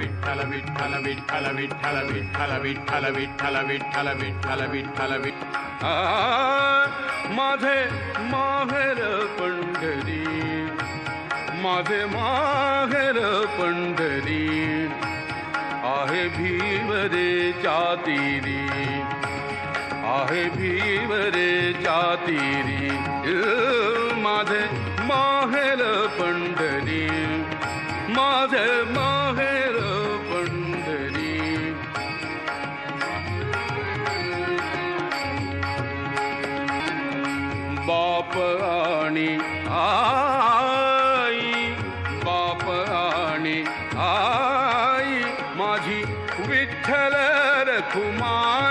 विठ्ठल विठ्ठल विठ्ठल विठ्ठल विठ्ठल विठ्ठल विठ्ठल विठ्ठल विठ्ठल विठ्ठल विठ्ठल माझे माहेर पंढरी, माझे माहेर पंढरी, आहे भीमरेच्या तीरी, आहे भीमरेच्या तीरी, माझे माहेर पंढरी, माझे माहेर पंढरी. बाप आणि आई, बाप आणि आई, माझी विठ्ठल रखुमाई.